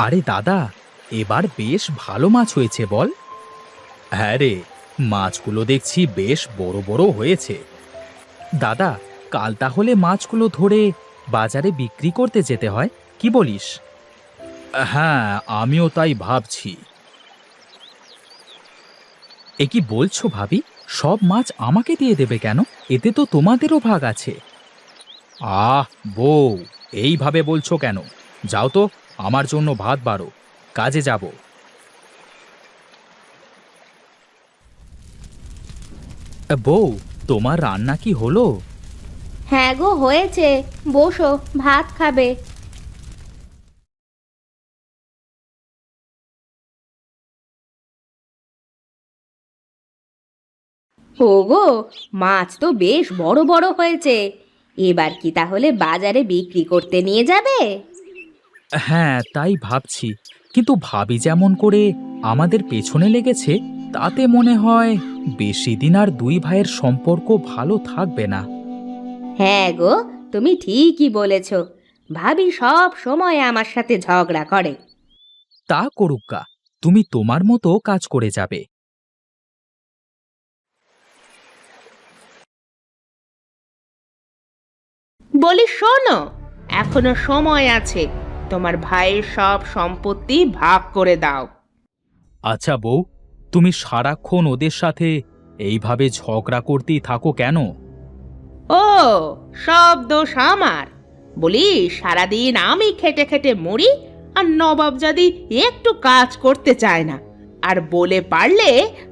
আরে দাদা, এবার বেশ ভালো মাছ হয়েছে বল। হ্যাঁ রে, মাছগুলো দেখছি বেশ বড় বড় হয়েছে। দাদা, কাল তাহলে মাছগুলো ধরে বাজারে বিক্রি করতে যেতে হয়, কি বলিস? হ্যাঁ, আমিও তাই ভাবছি। এ কি বলছো ভাবি? সব মাছ আমাকে দিয়ে দেবে কেন? এতে তো তোমাদেরও ভাগ আছে। আহ বউ, এইভাবে বলছো কেন? যাও তো, আমার জন্য ভাত বাড়ো, কাজে যাব। বউ, তোমার রান্না কি হলো? হ্যাঁ গো, হয়েছে। বসো, ভাত খাবে। ওগো, মাছ তো বেশ বড় বড় হয়েছে। এবার কি তাহলে বাজারে বিক্রি করতে নিয়ে যাবে? হ্যাঁ, তাই ভাবছি। কিন্তু ভাবি যেমন করে আমাদের পেছনে লেগেছে, তাতে মনে হয় বেশি দিন আর দুই ভাইয়ের সম্পর্ক ভালো থাকবে না। হ্যাঁ গো, তুমি ঠিকই বলেছ। ভাবি সব সময় আমার সাথে ঝগড়া করে। তা করুক্কা, তুমি তোমার মতো কাজ করে যাবে। বলি শোনো, এখনো সময় আছে। তোমার ভাইয়ের সব সম্পত্তি ভাগ করে দাও। আচ্ছা বউ, তুমি সারাক্ষণ ওদের সাথে এইভাবে ঝগড়া করতেই থাকো কেন? ও, সব দোষ আমার? বলি, সারাদিন আমি খেটে খেটে মরি, আর নবাবজাদি একটু কাজ করতে চায় না। আর বলে পারলে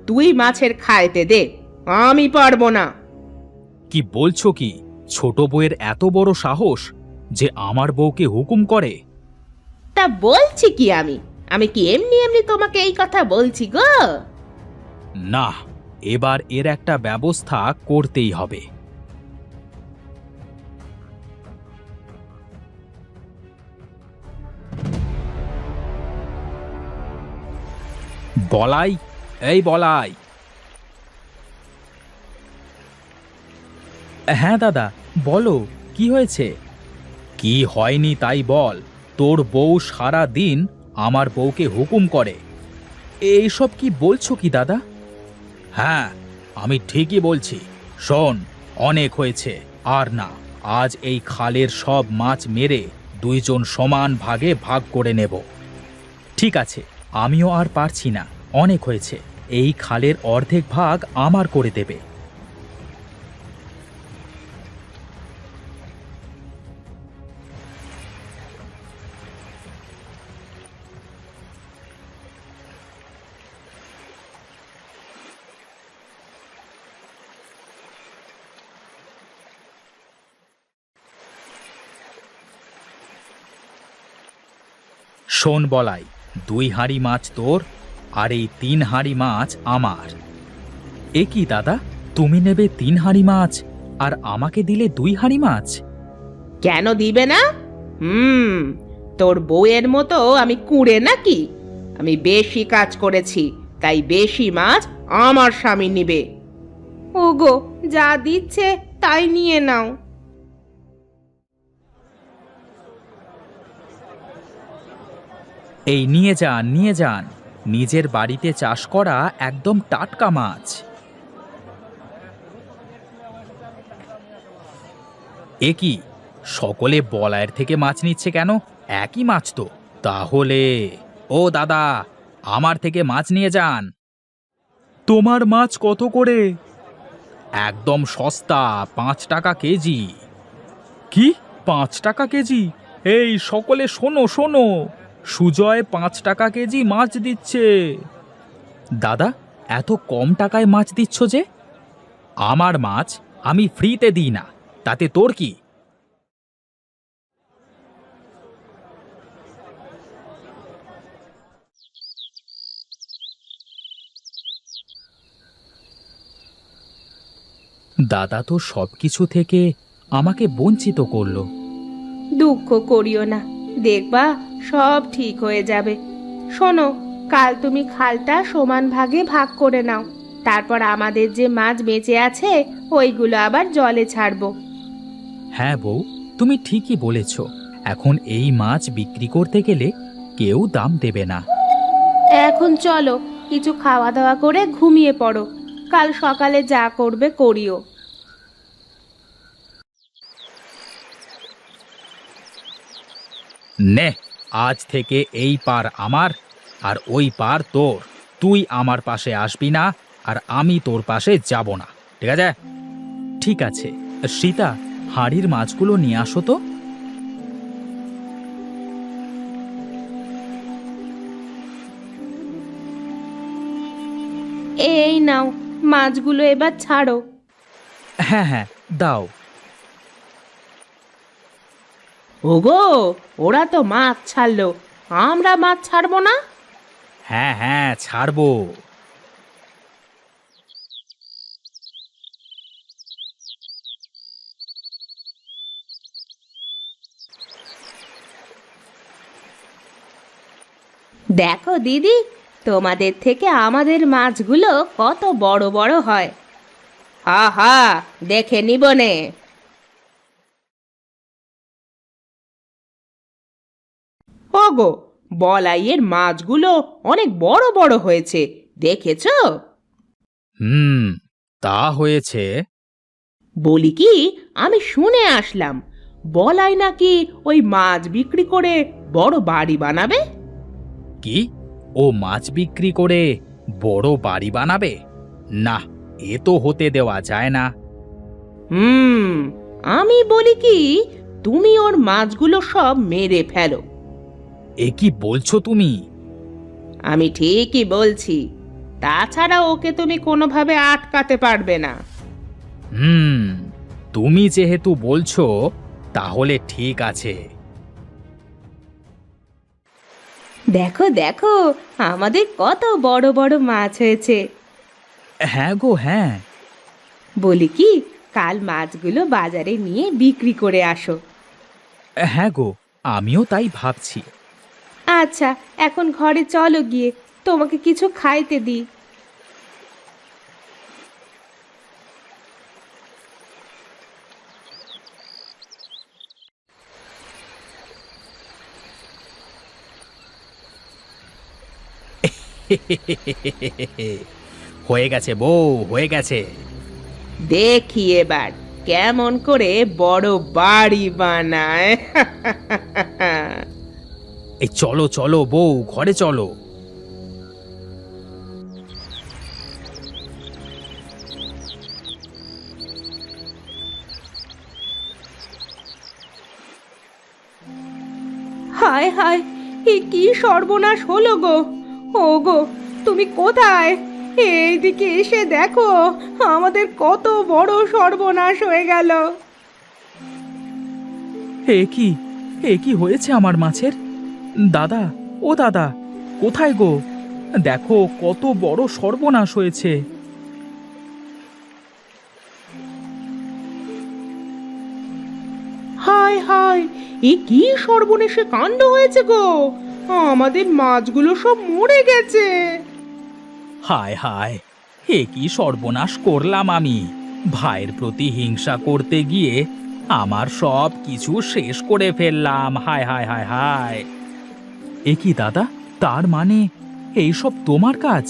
তুই মাছের খাইতে দে, আমি পারবো না। কি বলছো কি? ছোট বউয়ের এত বড় সাহস যে আমার বউকে হুকুম করে? তা বলছি কি, আমি আমি কি এমনি এমনি তোমাকে এই কথা বলছি গো? না, এবার এর একটা ব্যবস্থা করতেই হবে। বলাই, এই বলাই। হ্যাঁ দাদা, বলো, কি হয়েছে? কি হয়নি তাই বল। তোর বউ সারা দিন আমার বউকে হুকুম করে। এইসব কি বলছো কি দাদা? হ্যাঁ, আমি ঠিকই বলছি। শোন, অনেক হয়েছে, আর না। আজ এই খালের সব মাছ মেরে দুইজন সমান ভাগে ভাগ করে নেব। ঠিক আছে, আমিও আর পারছি না, অনেক হয়েছে। এই খালের অর্ধেক ভাগ আমার করে দেবে। শোন বলাই, 2 হাঁড়ি মাছ তোর, আর এই 3 হাঁড়ি মাছ আমার। এ কি দাদা, তুমি নেবে 3 হাঁড়ি মাছ আর আমাকে দিলে 2 হাঁড়ি মাছ? কেন দিবে না? তোর বউয়ের মতো আমি কুঁড়ে নাকি? আমি বেশি কাজ করেছি, তাই বেশি মাছ আমার স্বামী নিবে। ওগো, যা দিচ্ছে তাই নিয়ে নাও। এই নিয়ে যান, নিয়ে যান। নিজের বাড়িতে চাষ করা একদম টাটকা মাছ। এ কি, সকলে বলায়ের থেকে মাছ নিচ্ছে কেন? একই মাছ তো। তাহলে ও দাদা, আমার থেকে মাছ নিয়ে যান। তোমার মাছ কত করে? একদম সস্তা, 5 টাকা কেজি। কি, 5 টাকা কেজি? এই সকলে শোনো শোনো, সুজয় 5 টাকা কেজি মাছ দিচ্ছে। দাদা, এত কম টাকায় মাছ দিচ্ছ যে? আমার মাছ আমি ফ্রিতে দিই না, তাতে তোর কি? দাদা তো সবকিছু থেকে আমাকে বঞ্চিত করলো। দুঃখ করিও না, দেখবা সব ঠিক হয়ে যাবে। শোনো, কাল তুমি খালটা সমান ভাগে ভাগ করে নাও। তারপর আমাদের যে মাছ বেঁচে আছে ওইগুলো আবার জলে ছাড়বো। হ্যাঁ বউ, তুমি ঠিকই বলেছ। এখন এই মাছ বিক্রি করতে গেলে কেউ দাম দেবে না। এখন চলো, কিছু খাওয়া দাওয়া করে ঘুমিয়ে পড়ো। কাল সকালে যা করবে করিও। নে, আজ থেকে এই পার আমার আর ওই পার তোর। তুই আমার পাশে আসবি না আর আমি তোর পাশে যাব না, ঠিক আছে? ঠিক আছে। সীতা, হাঁড়ির মাছগুলো নিয়ে আসো তো। এই নাও, মাছগুলো এবার ছাড়ো। হ্যাঁ হ্যাঁ, দাও। ওগো, ওরা তো মাছ ছাড়লো, আমরা মাছ ছাড়বো না? হ্যাঁ হ্যাঁ, ছাড়বো। দেখো দিদি, তোমাদের থেকে আমাদের মাছগুলো কত বড় বড় হয়। হা হা, দেখে নিবনে। ওগো, বলাইয়ের মাছগুলো অনেক বড় বড় হয়েছে, দেখেছো? হুম, তা হয়েছে। বলি কি, আমি শুনে আসলাম বলাই নাকি ওই মাছ বিক্রি করে বড় বাড়ি বানাবে। কি, ও মাছ বিক্রি করে বড় বাড়ি বানাবে? না, এ তো হতে দেওয়া যায় না। হুম, আমি বলি কি, তুমি ওর মাছগুলো সব মেরে ফেলো। এ কি বলছো তুমি? আমি ঠিকই বলছি, তাছাড়া ওকে তুমি কোনোভাবে আটকাতে পারবে না। হুম, তুমি যেহেতু বলছো তাহলে ঠিক আছে। দেখো দেখো, আমাদের কত বড় বড় মাছ হয়েছে। হ্যাঁ গো, হ্যাঁ। বলি কি, কাল মাছগুলো বাজারে নিয়ে বিক্রি করে আসো। হ্যাঁ গো, আমিও তাই ভাবছি। আচ্ছা, এখন ঘরে চলো, গিয়ে তোমাকে কিছু খাইতে দিই। হয়ে গেছে বউ, হয়ে গেছে। দেখি এবার কেমন করে বড় বাড়ি বানায়। এই চলো চলো বউ, ঘরে চলো। হায় হায়, এ কি সর্বনাশ হলো গো! ও গো, তুমি কোথায়? এইদিকে এসে দেখো, আমাদের কত বড় সর্বনাশ হয়ে গেল। এ কি হয়েছে আমার মাছের? দাদা, ও দাদা, কোথায় গো? দেখো কত বড় সর্বনাশ হয়েছে। হায় হায়, এ কি সর্বনেশে কাণ্ড হয়েছে গো! আমাদের মাছগুলো সব মরে গেছে। হায় হায়, এ কি সর্বনাশ করলাম আমি! ভাইয়ের প্রতি হিংসা করতে গিয়ে আমার সব কিছু শেষ করে ফেললাম। হায় হায় হায় হায়! এ কি দাদা, তার মানে এইসব তোমার কাজ?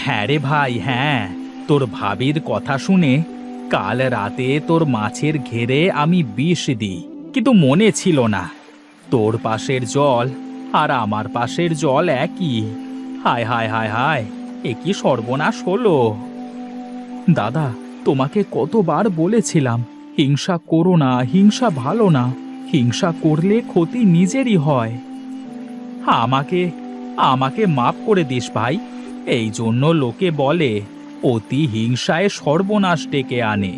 হ্যাঁ রে ভাই, হ্যাঁ। তোর ভাবির কথা শুনে কাল রাতে তোর মাছের ঘেরে আমি বিষ দিই, কিন্তু মনে ছিল না তোর পাশের জল আর আমার পাশের জল একই। হায় হায় হায় হায়, এ কি সর্বনাশ হলো! দাদা, তোমাকে কতবার বলেছিলাম হিংসা করো না, হিংসা ভালো না, হিংসা করলে ক্ষতি নিজেরই হয়। আমাকে আমাকে মাফ করে দিস ভাই। এই জন্য লোকে বলে অতি হিংসায় সর্বনাশ ডেকে আনে।